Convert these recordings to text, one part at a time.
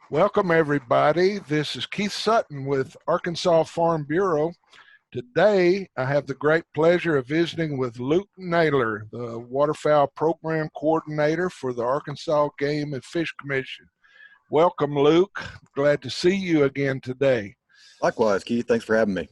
Welcome, everybody. This is Keith Sutton with Arkansas Farm Bureau. Today, I have the great pleasure of visiting with Luke Naylor, the Waterfowl Program Coordinator for the Arkansas Game and Fish Commission. Welcome, Luke. Glad to see you again today. Likewise, Keith. Thanks for having me.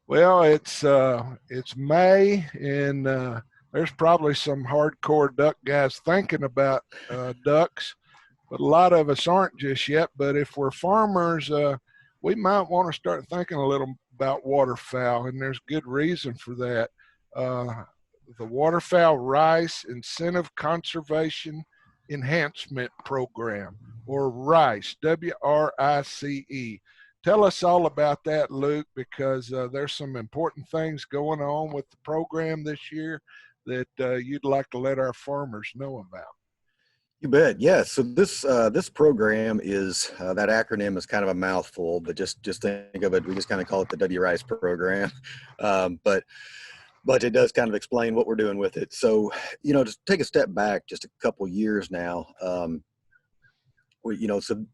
Well, it's May, and there's probably some hardcore duck guys thinking about ducks. But a lot of us aren't just yet. But if we're farmers, we might want to start thinking a little about waterfowl, and there's good reason for that. The Waterfowl WRICE Incentive Conservation Enhancement Program, or WRICE, W-R-I-C-E. Tell us all about that, Luke, because there's some important things going on with the program this year that you'd like to let our farmers know about. You bet. Yeah. So this program is that acronym is kind of a mouthful, but just think of it. We just kind of call it the WRICE program, but it does kind of explain what we're doing with it. So to take a step back, just a couple years now, so the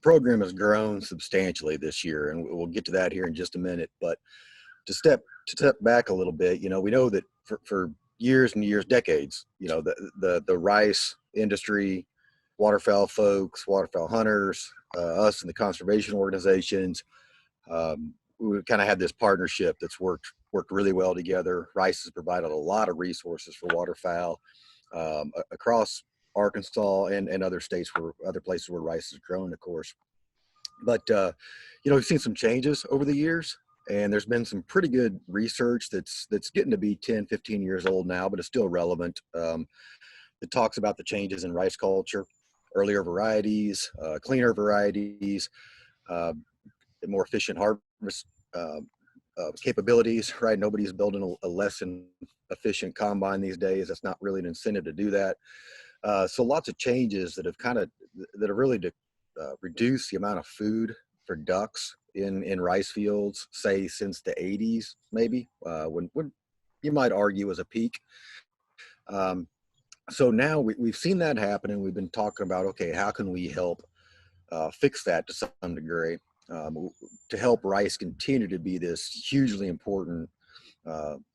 program has grown substantially this year, and we'll get to that here in just a minute. But to step back a little bit, we know that for years and years, decades, the rice industry, waterfowl folks, waterfowl hunters, us and the conservation organizations, we kind of had this partnership that's worked really well together. Rice has provided a lot of resources for waterfowl across Arkansas and other states, other places where rice has grown, of course. But we've seen some changes over the years. And there's been some pretty good research that's getting to be 10, 15 years old now, but it's still relevant. It talks about the changes in rice culture, earlier varieties, cleaner varieties, more efficient harvest capabilities, right? Nobody's building a less efficient combine these days. That's not really an incentive to do that. So lots of changes that have really reduced the amount of food for ducks in rice fields, say since the 80s, maybe, when you might argue was a peak. So now we've seen that happen, and we've been talking about, okay, how can we help fix that to some degree, to help rice continue to be this hugely important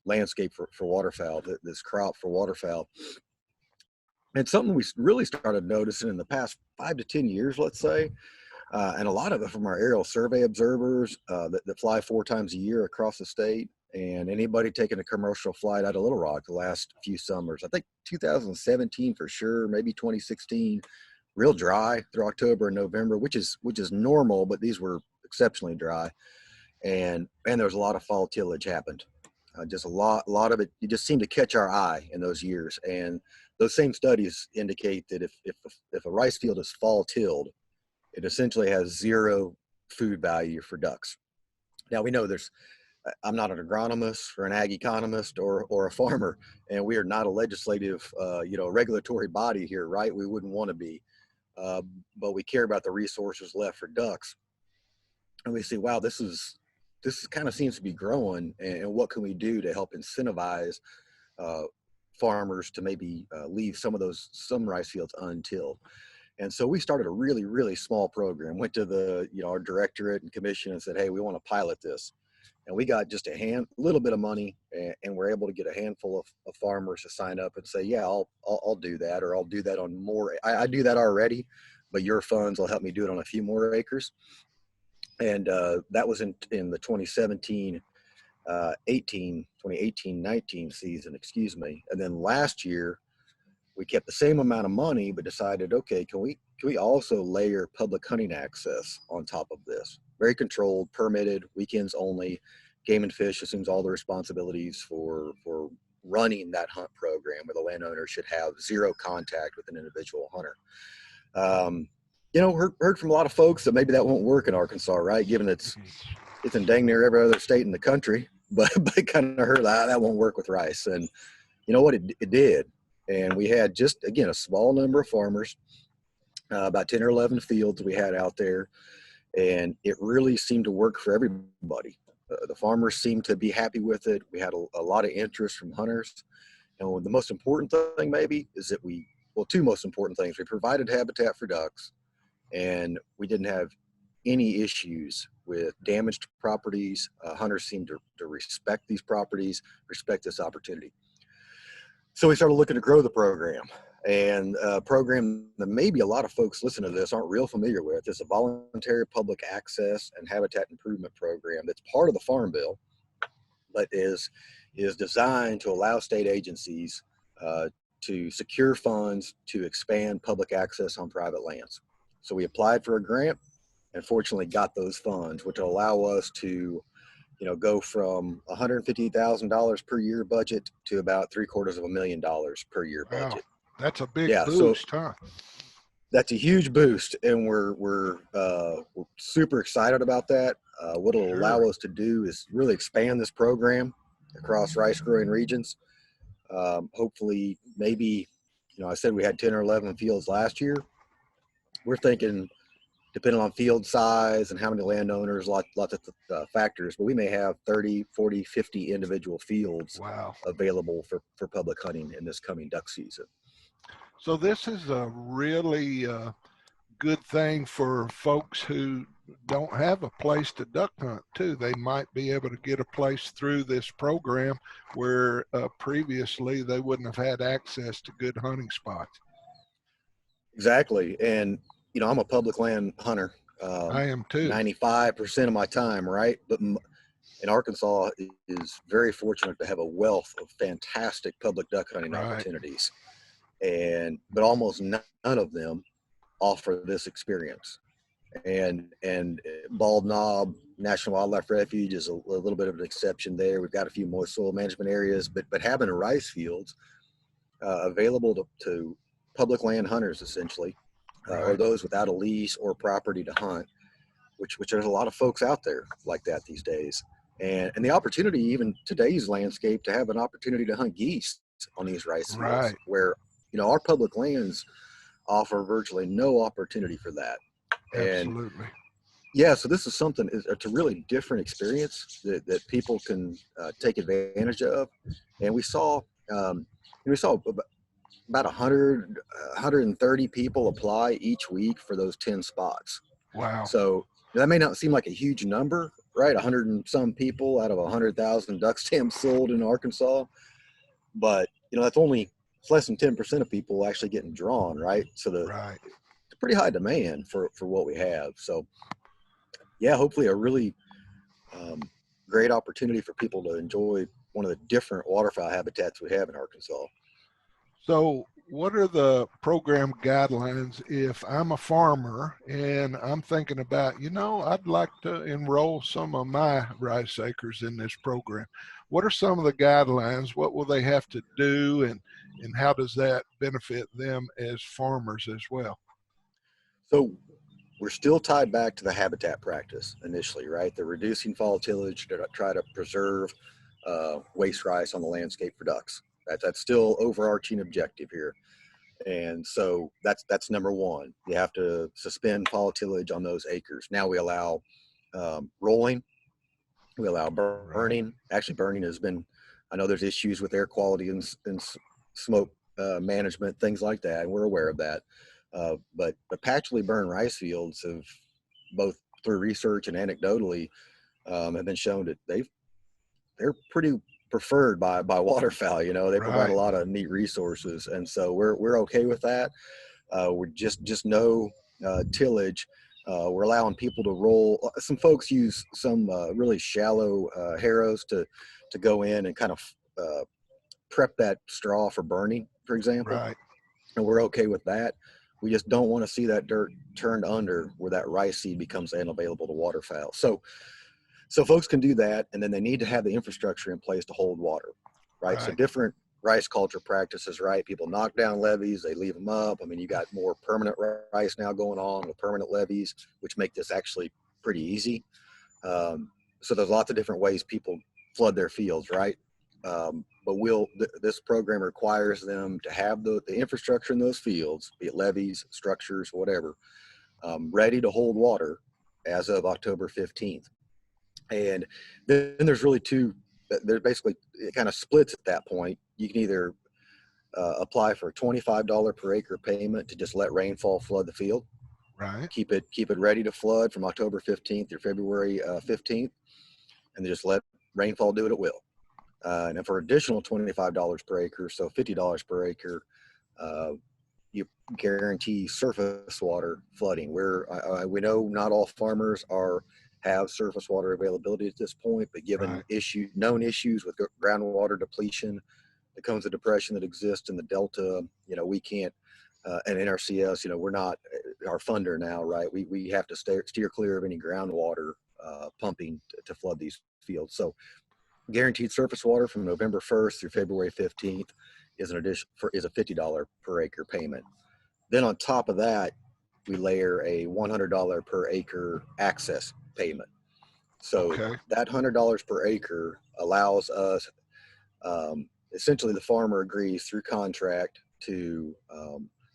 landscape for waterfowl, this crop for waterfowl. And something we really started noticing in the past 5 to 10 years, let's say, and a lot of it from our aerial survey observers that fly 4 times a year across the state, and anybody taking a commercial flight out of Little Rock the last few summers. I think 2017 for sure, maybe 2016, real dry through October and November, which is normal, but these were exceptionally dry, and there was a lot of fall tillage happened. Just a lot of it. You just seemed to catch our eye in those years, and those same studies indicate that if a rice field is fall tilled, it essentially has zero food value for ducks. Now we know I'm not an agronomist or an ag economist or a farmer, and we are not a legislative, regulatory body here, right? We wouldn't want to be, but we care about the resources left for ducks. And we see, wow, this kind of seems to be growing, and what can we do to help incentivize farmers to maybe leave some rice fields untilled? And so we started a really, really small program, went to our directorate and commission and said, hey, we want to pilot this. And we got just a little bit of money, and we're able to get a handful of farmers to sign up and say, yeah, I'll do that, or I'll do that on more. I do that already, but your funds will help me do it on a few more acres. And that was in the 2018-19 season, excuse me. And then last year, we kept the same amount of money, but decided, okay, can we also layer public hunting access on top of this? Very controlled, permitted, weekends only. Game and Fish assumes all the responsibilities for running that hunt program, where the landowner should have zero contact with an individual hunter. Heard from a lot of folks that maybe that won't work in Arkansas, right? Given it's in dang near every other state in the country, but kind of heard that won't work with rice. And you know what, it did. And we had just, again, a small number of farmers, about 10 or 11 fields we had out there. And it really seemed to work for everybody. The farmers seemed to be happy with it. We had a lot of interest from hunters. And the most important thing maybe is that two most important things. We provided habitat for ducks, and we didn't have any issues with damaged properties. Hunters seemed to respect these properties, respect this opportunity. So we started looking to grow the program, and a program that maybe a lot of folks listening to this aren't real familiar with. It's a voluntary public access and habitat improvement program that's part of the Farm Bill, but is designed to allow state agencies to secure funds to expand public access on private lands. So we applied for a grant and fortunately got those funds, which will allow us to, go from $150,000 per year budget to about $750,000 per year Wow. budget. That's a big Yeah, boost, so huh? that's a huge boost, and we're super excited about that. What it'll allow us to do is really expand this program across rice growing regions. Hopefully, maybe, I said we had 10 or 11 fields last year. We're thinking, depending on field size and how many landowners, lots of factors, but we may have 30, 40, 50 individual fields Wow. available for public hunting in this coming duck season. So this is a really good thing for folks who don't have a place to duck hunt too. They might be able to get a place through this program where previously they wouldn't have had access to good hunting spots. Exactly. And, I'm a public land hunter. I am too. 95% of my time, right? But in Arkansas is very fortunate to have a wealth of fantastic public duck hunting opportunities. But almost none of them offer this experience. And Bald Knob National Wildlife Refuge is a little bit of an exception there. We've got a few moist soil management areas, but having rice fields available to public land hunters essentially, or those without a lease or property to hunt, which there's a lot of folks out there like that these days. And the opportunity, even today's landscape, to have an opportunity to hunt geese on these rice fields, where our public lands offer virtually no opportunity for that. Absolutely. And yeah, so this is something, it's a really different experience that people can take advantage of. And we saw about 100, 130 people apply each week for those 10 spots. Wow. So that may not seem like a huge number, right? 100 and some people out of 100,000 duck stamps sold in Arkansas. But, that's less than 10% of people actually getting drawn, right? So it's a pretty high demand for what we have. So yeah, hopefully a really great opportunity for people to enjoy one of the different waterfowl habitats we have in Arkansas. So what are the program guidelines if I'm a farmer and I'm thinking about, I'd like to enroll some of my rice acres in this program? What are some of the guidelines? What will they have to do, and how does that benefit them as farmers as well? So we're still tied back to the habitat practice initially, right? They're reducing fall tillage to try to preserve waste rice on the landscape for ducks. That's still overarching objective here. And so that's number one. You have to suspend fall tillage on those acres. Now we allow rolling. We allow burning. Actually, burning has been, I know there's issues with air quality and smoke management, things like that, and we're aware of that. But patchily burned rice fields have, both through research and anecdotally, have been shown that they're pretty preferred by waterfowl. They provide a lot of neat resources, and so we're okay with that. We're just no tillage. We're allowing people to roll. Some folks use some really shallow harrows to go in and kind of prep that straw for burning, for example. And we're okay with that. We just don't want to see that dirt turned under where that rice seed becomes unavailable to waterfowl. So folks can do that, and then they need to have the infrastructure in place to hold water, right? So different rice culture practices, right? People knock down levees, they leave them up. I mean, you got more permanent rice now going on with permanent levees, which make this actually pretty easy. So there's lots of different ways people flood their fields, right? But this program requires them to have the infrastructure in those fields, be it levees, structures, whatever, ready to hold water as of October 15th. And then there's really there's basically, it kind of splits at that point. You can either apply for a $25 per acre payment to just let rainfall flood the field, Right. keep it ready to flood from October 15th through February 15th, and then just let rainfall do what it will. And then for additional $25 per acre, so $50 per acre, you guarantee surface water flooding. We know not all farmers have surface water availability at this point, but given known issues with groundwater depletion, the cones of depression that exist in the Delta, we can't, and NRCS, we're not our funder now, right? We have to steer clear of any groundwater pumping to flood these fields. So guaranteed surface water from November 1st through February 15th is a $50 per acre payment. Then on top of that, we layer a $100 per acre access payment. So that $100 per acre allows us, essentially the farmer agrees through contract to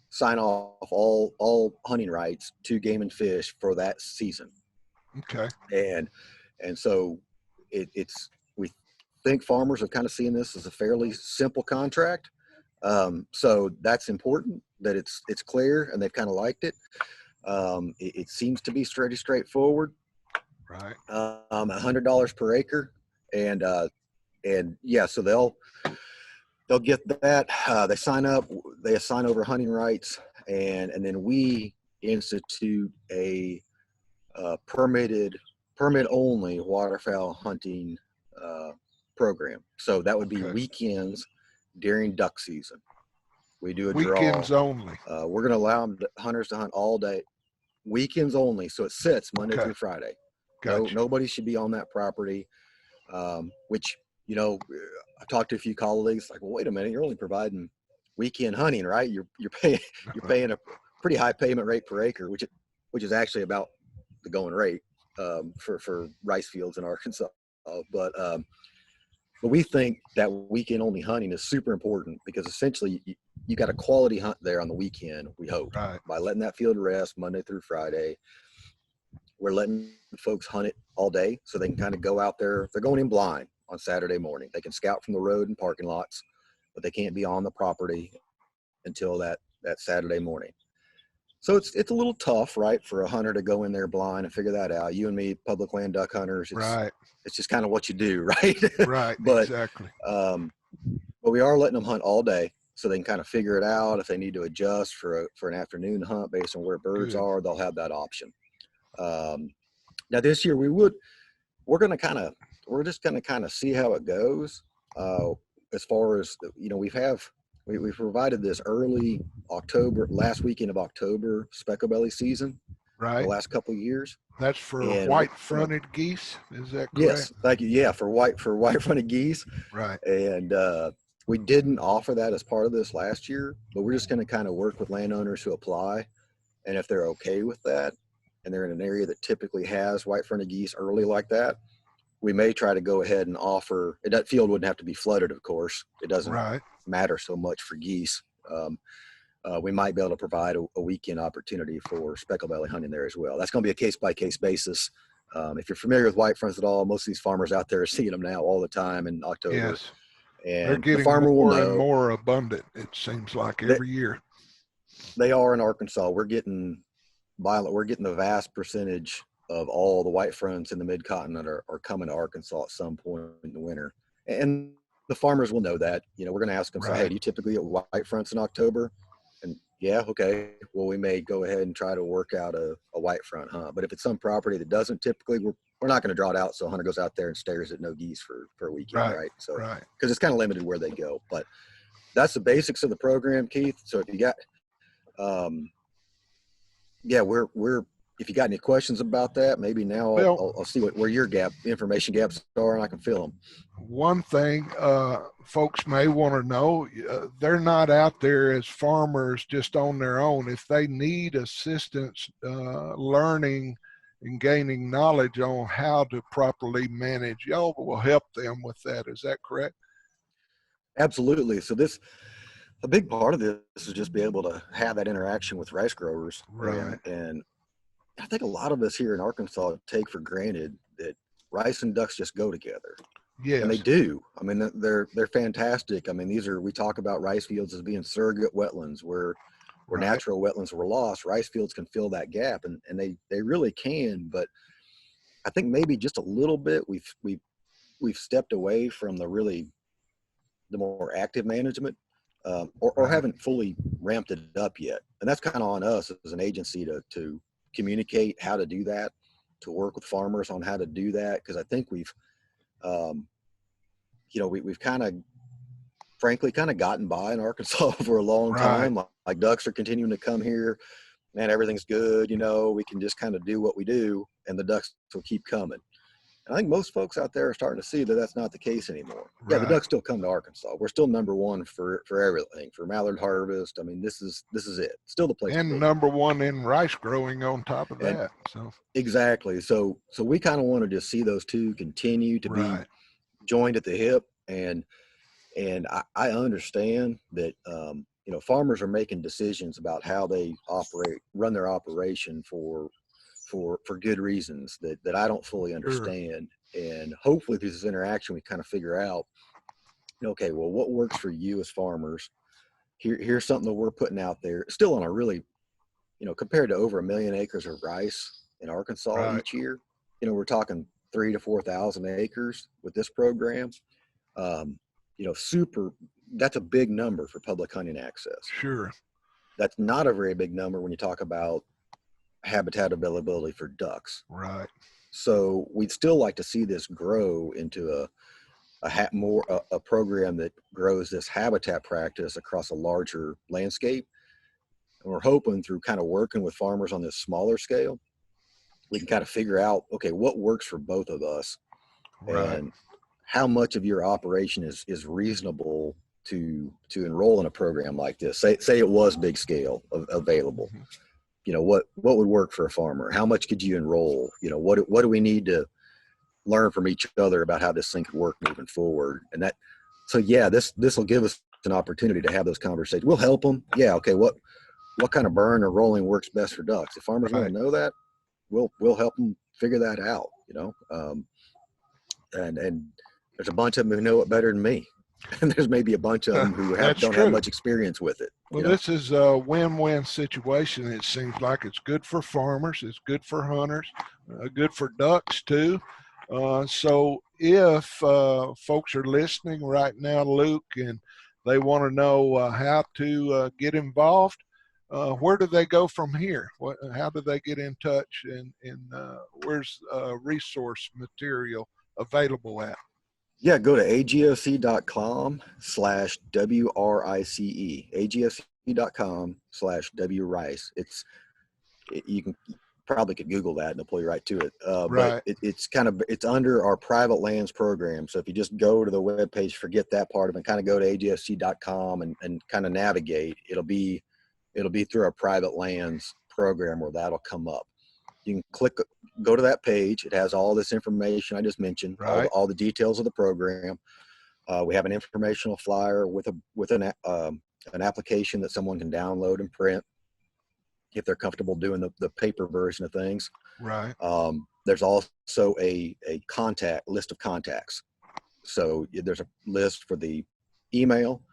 sign off all hunting rights to Game and Fish for that season. Okay. And so we think farmers are kind of seeing this as a fairly simple contract. So that's important that it's clear, and they've kind of liked it. It seems to be pretty straightforward. Right. $100 per acre, and yeah, so they'll get that. They sign up, they assign over hunting rights, and then we institute a permit only waterfowl hunting program. So that would be weekends during duck season. We do a weekends draw. Only. We're going to allow hunters to hunt all day, weekends only. So it sits Monday through Friday. Gotcha. Nobody should be on that property. Which, I've talked to a few colleagues like, well, wait a minute, you're only providing weekend hunting, right? You're paying a pretty high payment rate per acre, which is actually about the going rate for rice fields in Arkansas. But we think that weekend only hunting is super important, because essentially you got a quality hunt there on the weekend, we hope. Right. By letting that field rest Monday through Friday, we're letting folks hunt it all day, so they can kind of go out there. They're going in blind on Saturday morning. They can scout from the road and parking lots, but they can't be on the property until that Saturday morning. So it's a little tough, right, for a hunter to go in there blind and figure that out. You and me, public land duck hunters, it's just kind of what you do, right? Right. But, exactly. But we are letting them hunt all day, so they can kind of figure it out. If they need to adjust for an afternoon hunt based on where birds are, they'll have that option. Now this year we're just gonna kind of see how it goes. As far as we've provided this early October, last weekend of October, speckle belly season. Right. The last couple of years. That's for white-fronted geese. Is that correct? Yes, thank you. Yeah, for white-fronted geese. Right. And we didn't offer that as part of this last year, but we're just going to kind of work with landowners who apply, and if they're okay with that, and they're in an area that typically has white-fronted geese early like that, we may try to go ahead and offer. That field wouldn't have to be flooded, of course. It doesn't matter so much for geese. We might be able to provide a weekend opportunity for speckle belly hunting there as well. That's going to be a case-by-case basis. If you're familiar with white fronts at all, most of these farmers out there are seeing them now all the time in October. Yes. And they're getting the farmer more will know, and more abundant, it seems like, every year. They are in Arkansas. We're getting the vast percentage of all the white fronts in the mid-continent are coming to Arkansas at some point in the winter. And the farmers will know that. We're going to ask them, say, hey, do you typically get white fronts in October? And yeah, okay. Well, we may go ahead and try to work out a white front hunt. But if it's some property that doesn't typically, we're not going to draw it out. So a hunter goes out there and stares at no geese for a weekend, right? So, because it's kind of limited where they go. But that's the basics of the program, Keith. So if you got, if you got any questions about that, maybe now I'll see where your information gaps are, and I can fill them. One thing folks may want to know, they're not out there as farmers just on their own. If they need assistance learning and gaining knowledge on how to properly manage, y'all will help them with that. Is that correct? Absolutely. So a big part of this is just be able to have that interaction with rice growers. Right. And I think a lot of us here in Arkansas take for granted that rice and ducks just go together. Yes. And they do. I mean, they're fantastic. I mean, we talk about rice fields as being surrogate wetlands where where Right. natural wetlands were lost, rice fields can fill that gap, and they really can. But I think maybe just a little bit we've stepped away from the more active management, or Right. haven't fully ramped it up yet. And that's kind of on us as an agency to communicate how to do that, to work with farmers on how to do that. Because I think um, we've kind of, frankly, kind of gotten by in Arkansas for a long Right. time. Like ducks are continuing to come here, man, everything's good. We can just kind of do what we do, and the ducks will keep coming. And I think most folks out there are starting to see that that's not the case anymore. Yeah, the Right. ducks still come to Arkansas. We're still #1 for everything, for mallard harvest. I mean, this is it. Still the place to And be. #1 in rice growing on top of And that. So exactly. So we kind of want to just see those two continue to be right. joined at the hip. And I understand that farmers are making decisions about how they run their operation for good reasons that I don't fully Sure. understand. And hopefully through this interaction, we kind of figure out, okay, well, what works for you as farmers? Here's something that we're putting out there, still on a really, compared to over 1 million acres of rice in Arkansas Right. each year, we're talking 3,000 to 4,000 acres with this program. Um, super, that's a big number for public hunting access. Sure. That's not a very big number when you talk about habitat availability for ducks. Right. So we'd still like to see this grow into a program that grows this habitat practice across a larger landscape. And we're hoping through kind of working with farmers on this smaller scale, we can kind of figure out, okay, what works for both of us, Right. and how much of your operation is reasonable to enroll in a program like this. Say it was big scale available. Mhm. What would work for a farmer? How much could you enroll? What do we need to learn from each other about how this thing could work moving forward? And so yeah, this will give us an opportunity to have those conversations. We'll help them. Yeah, okay, what kind of burn or rolling works best for ducks? If farmers want Right. to know that, we'll help them figure that out. And there's a bunch of them who know it better than me, and there's maybe a bunch of them who That's don't have true. much experience with it. Well, this is a win-win situation. It seems like it's good for farmers, it's good for hunters, good for ducks too. So if folks are listening right now, Luke, and they want to know how to get involved, where do they go from here? How do they get in touch, and where's resource material available at? Yeah, go to agfc.com/WRICE, agfc.com/WRICE. You can probably could Google that and it'll pull you right to it. But Right. it's under our private lands program. So if you just go to the webpage, forget that part of it, kind of go to agfc.com and kind of navigate, it'll be through our private lands program where that'll come up. You can go to that page. It has all this information I just mentioned, Right. all the details of the program. We have an informational flyer with an application that someone can download and print if they're comfortable doing the paper version of things. Right. There's also a list of contacts. So there's a list for the email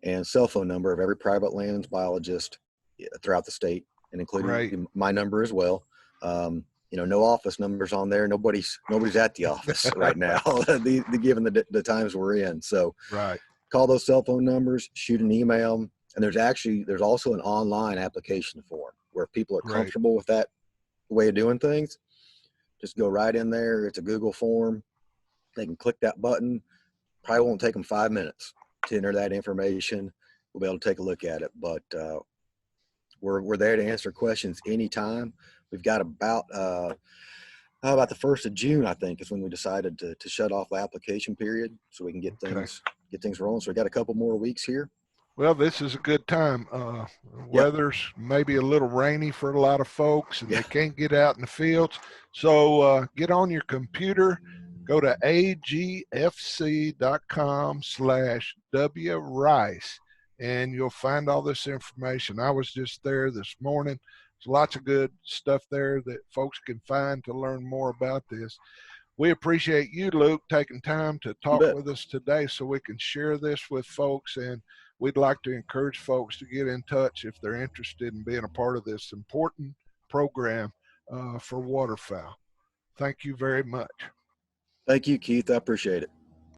and cell phone number of every private lands biologist throughout the state, and including Great. my number as well. No office numbers on there. Nobody's at the office right now, given the times we're in. So Right. call those cell phone numbers, shoot an email, and there's also an online application form where people are Great. comfortable with that way of doing things. Just go right in there. It's a Google form. They can click that button. Probably won't take them 5 minutes to enter that information. We'll be able to take a look at it, but we're there to answer questions anytime. We've got about the 1st of June, I think, is when we decided to shut off the application period so we can get things rolling. So we got a couple more weeks here. Well, this is a good time. Weather's maybe a little rainy for a lot of folks, and they can't get out in the fields. So get on your computer, go to agfc.com/WRICE, and you'll find all this information. I was just there this morning. There's lots of good stuff there that folks can find to learn more about this. We appreciate you, Luke, taking time to talk with us today so we can share this with folks. And we'd like to encourage folks to get in touch if they're interested in being a part of this important program for waterfowl. Thank you very much. Thank you, Keith. I appreciate it.